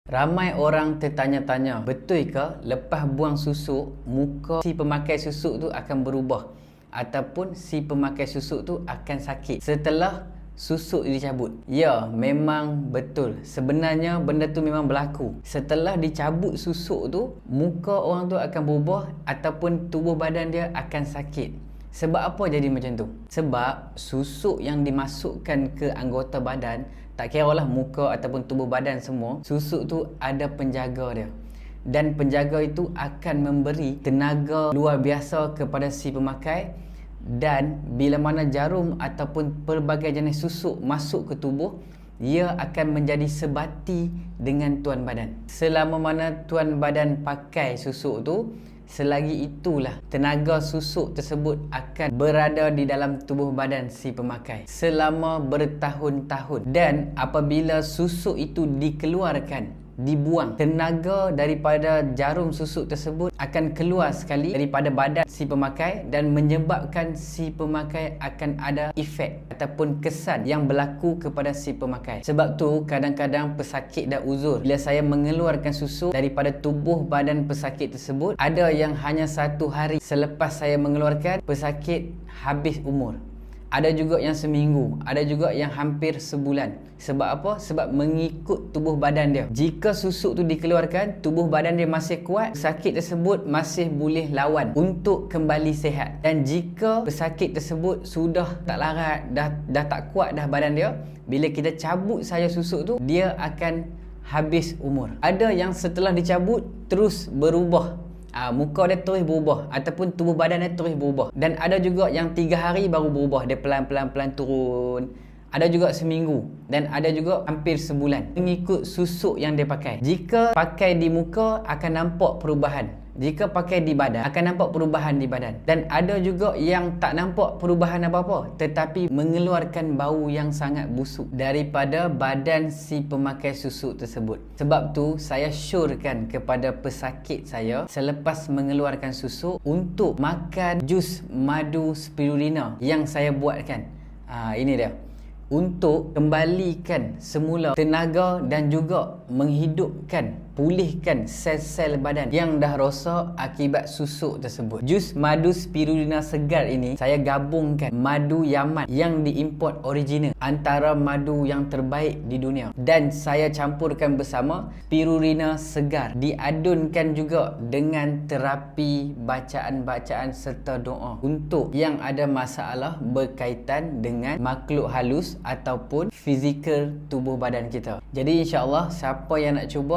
Ramai orang tertanya-tanya, betul ke lepas buang susuk, muka si pemakai susuk tu akan berubah ataupun si pemakai susuk tu akan sakit setelah susuk dicabut? Ya, memang betul. Sebenarnya benda tu memang berlaku. Setelah dicabut susuk tu, muka orang tu akan berubah ataupun tubuh badan dia akan sakit. Sebab apa jadi macam tu? Sebab susuk yang dimasukkan ke anggota badan, tak kira lah muka ataupun tubuh badan semua, susuk tu ada penjaga dia. Dan penjaga itu akan memberi tenaga luar biasa kepada si pemakai. Dan bila mana jarum ataupun pelbagai jenis susuk masuk ke tubuh, ia akan menjadi sebati dengan tuan badan. Selama mana tuan badan pakai susuk tu, selagi itulah tenaga susuk tersebut akan berada di dalam tubuh badan si pemakai selama bertahun-tahun. Dan apabila susuk itu dikeluarkan, dibuang, tenaga daripada jarum susuk tersebut akan keluar sekali daripada badan si pemakai dan menyebabkan si pemakai akan ada efek ataupun kesan yang berlaku kepada si pemakai. Sebab tu kadang-kadang pesakit dah uzur bila saya mengeluarkan susuk daripada tubuh badan pesakit tersebut, ada yang hanya 1 hari selepas saya mengeluarkan, pesakit habis umur. Ada juga yang seminggu, ada juga yang hampir sebulan. Sebab apa? Sebab mengikut tubuh badan dia. Jika susuk tu dikeluarkan, tubuh badan dia masih kuat, pesakit tersebut masih boleh lawan untuk kembali sihat. Dan jika pesakit tersebut sudah tak larat, dah tak kuat dah badan dia, bila kita cabut saja susuk tu, dia akan habis umur. Ada yang setelah dicabut terus berubah, muka dia terus berubah ataupun tubuh badan dia terus berubah. Dan ada juga yang 3 hari baru berubah, dia pelan-pelan turun. Ada juga seminggu dan ada juga hampir sebulan, mengikut susuk yang dia pakai. Jika pakai di muka akan nampak perubahan, jika pakai di badan akan nampak perubahan di badan. Dan ada juga yang tak nampak perubahan apa-apa tetapi mengeluarkan bau yang sangat busuk daripada badan si pemakai susuk tersebut. Sebab tu saya syorkan kepada pesakit saya selepas mengeluarkan susuk untuk makan jus madu spirulina yang saya buatkan. Ini dia, untuk kembalikan semula tenaga dan juga menghidupkan, pulihkan sel-sel badan yang dah rosak akibat susuk tersebut. Jus madu spirulina segar ini saya gabungkan madu Yaman yang diimport original, antara madu yang terbaik di dunia, dan saya campurkan bersama spirulina segar, diadunkan juga dengan terapi bacaan-bacaan serta doa untuk yang ada masalah berkaitan dengan makhluk halus ataupun fizikal tubuh badan kita. Jadi insya-Allah siapa yang nak cuba